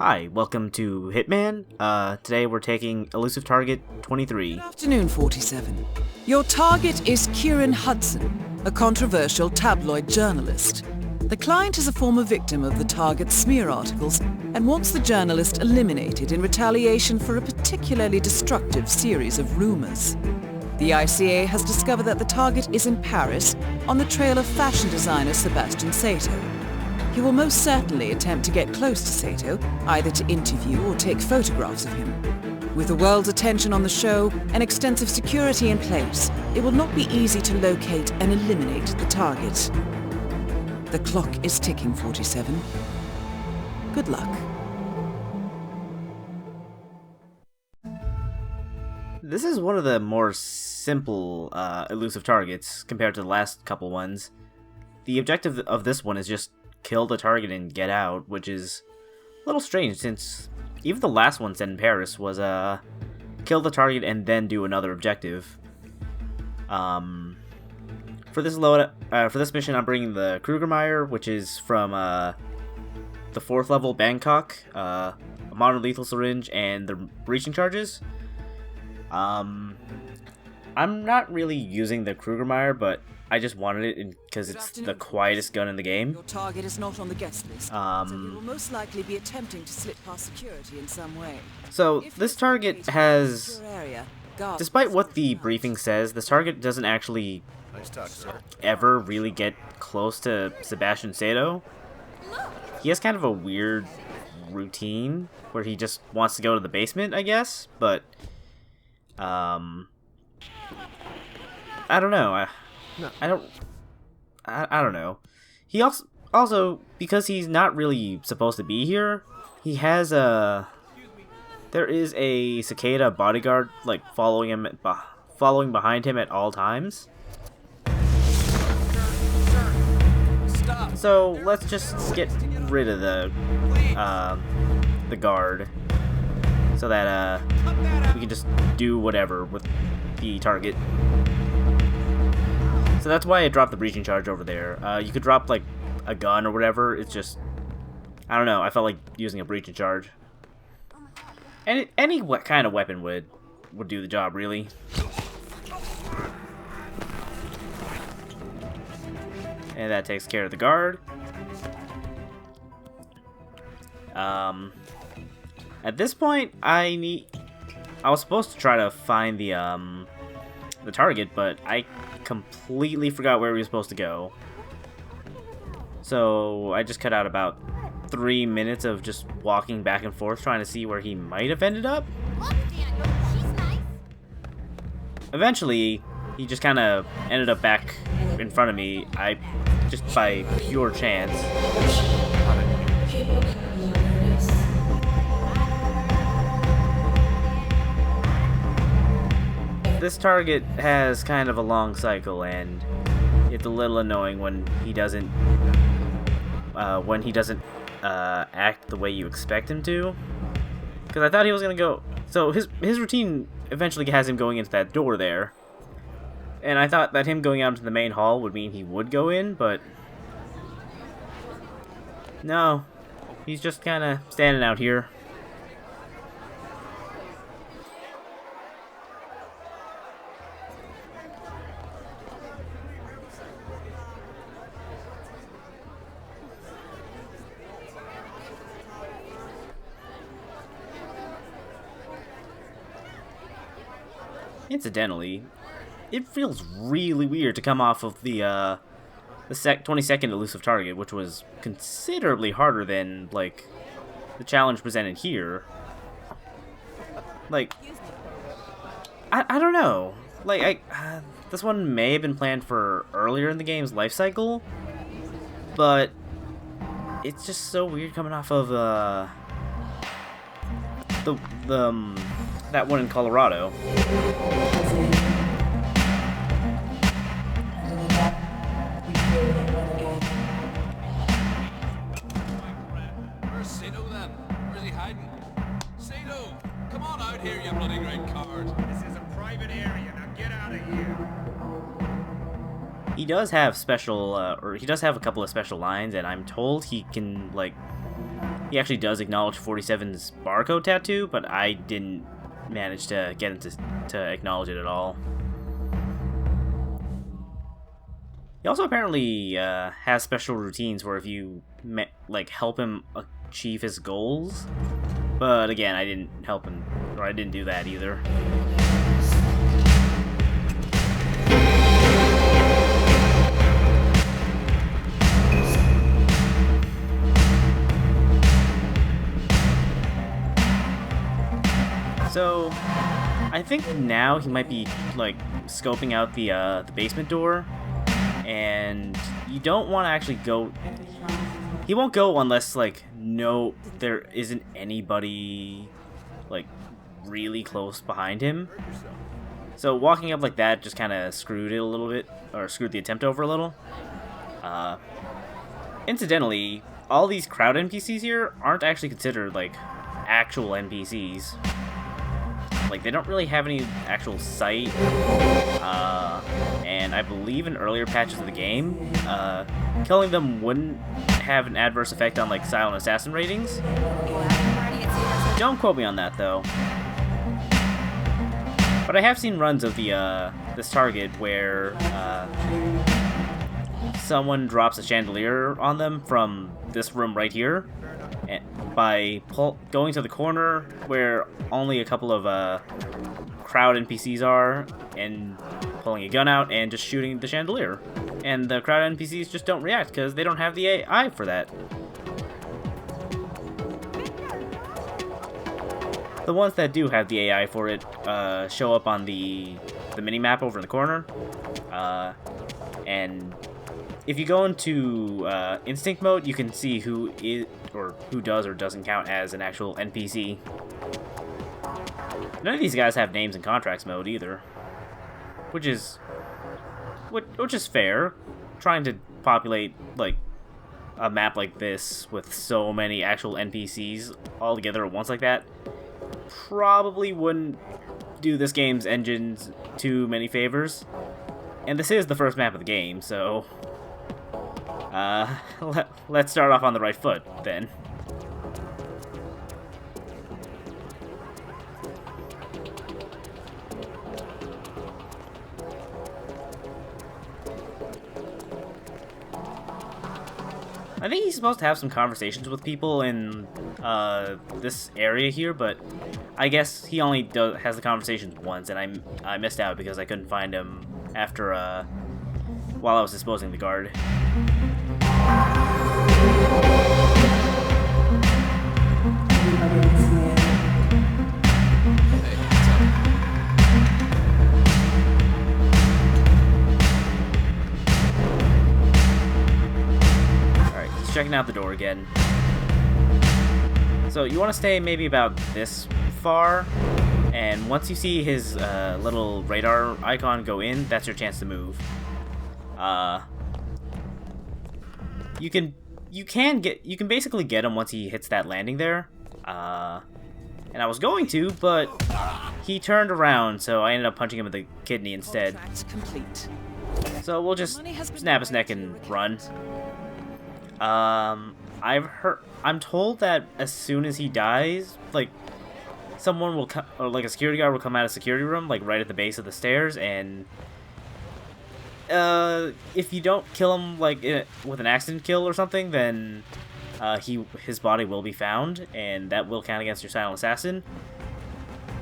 Hi, welcome to Hitman. Today we're taking Elusive Target 23. Good afternoon, 47. Your target is Kieran Hudson, a controversial tabloid journalist. The client is a former victim of the target's smear articles and wants the journalist eliminated in retaliation for a particularly destructive series of rumors. The ICA has discovered that the target is in Paris on the trail of fashion designer Sebastian Sato. He will most certainly attempt to get close to Sato, either to interview or take photographs of him. With the world's attention on the show and extensive security in place, it will not be easy to locate and eliminate the target. The clock is ticking, 47. Good luck. This is one of the more simple elusive targets compared to the last couple ones. The objective of this one is just kill the target and get out, which is a little strange since even the last one set in Paris was kill the target and then do another objective. For this mission, I'm bringing the Krugermeyer, which is from the 4th level Bangkok, a modern lethal syringe, and the breaching charges. I'm not really using the Krugermeyer, but I just wanted it because it's the quietest gun in the game. Your target is not on the guest list, so he will most likely be attempting to slip past security in some way. So this target has, despite what the briefing says, this target doesn't actually ever really get close to Sebastian Sato. He has kind of a weird routine where he just wants to go to the basement, I guess, but I don't know. I don't know. He also because he's not really supposed to be here, he has there is a cicada bodyguard like following behind him at all times. So let's just get rid of the guard so that we can just do whatever with the target. So that's why I dropped the breaching charge over there. You could drop like a gun or whatever. It's just, I don't know. I felt like using a breaching charge. Any kind of weapon would do the job, really. And that takes care of the guard. At this point, I was supposed to try to find the target, but I completely forgot where we were supposed to go. So I just cut out about 3 minutes of just walking back and forth trying to see where he might have ended up. Look, Daniel, she's nice. Eventually, he just kind of ended up back in front of me, just by pure chance. This target has kind of a long cycle, and it's a little annoying when he doesn't act the way you expect him to. Because I thought he was gonna go. So his routine eventually has him going into that door there, and I thought that him going out into the main hall would mean he would go in, but no, he's just kind of standing out here. Incidentally, it feels really weird to come off of the 22nd elusive target, which was considerably harder than like the challenge presented here. Like, I don't know. Like this one may have been planned for earlier in the game's life cycle, but it's just so weird coming off of that one in Colorado. Where's Sato then? Where's he hiding? Sato, come on out here, you bloody great coward. This is a private area. Now get out of here. He does have special, or he does have a couple of special lines, and I'm told he can like he actually does acknowledge 47's barcode tattoo, but I didn't manage to get him to acknowledge it at all. He also apparently has special routines where if you like help him achieve his goals, but again, I didn't help him, or I didn't do that either. So, I think now he might be like scoping out the basement door, and you don't want to actually go. He won't go unless like there isn't anybody like really close behind him. So walking up like that just kind of screwed it a little bit, or screwed the attempt over a little. Incidentally, all these crowd NPCs here aren't actually considered like actual NPCs. Like, they don't really have any actual sight, and I believe in earlier patches of the game, killing them wouldn't have an adverse effect on, like, Silent Assassin ratings. Don't quote me on that, though. But I have seen runs of this target where, someone drops a chandelier on them from this room right here, by going to the corner where only a couple of crowd NPCs are, and pulling a gun out and just shooting the chandelier. And the crowd NPCs just don't react because they don't have the AI for that. The ones that do have the AI for it show up on the mini-map over in the corner. And if you go into instinct mode, you can see who is, or who does or doesn't count as an actual NPC. None of these guys have names in contracts mode either, which is fair. Trying to populate like a map like this with so many actual NPCs all together at once like that probably wouldn't do this game's engines too many favors. And this is the first map of the game, so let's start off on the right foot, then. I think he's supposed to have some conversations with people in this area here, but I guess he only has the conversations once, and I missed out because I couldn't find him after while I was disposing the guard. Alright, he's checking out the door again. So you want to stay maybe about this far, and once you see his little radar icon go in, that's your chance to move. You can basically get him once he hits that landing there. And I was going to, but he turned around, so I ended up punching him in the kidney instead. Complete. So we'll just snap his neck and run. I'm told that as soon as he dies, like, someone will come, or like a security guard will come out of the security room, like right at the base of the stairs, and if you don't kill him like with an accident kill or something, then his body will be found, and that will count against your silent assassin.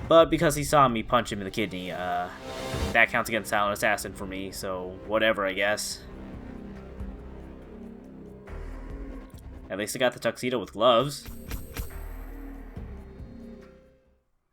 But because he saw me punch him in the kidney, that counts against silent assassin for me, so whatever, I guess. At least I got the tuxedo with gloves.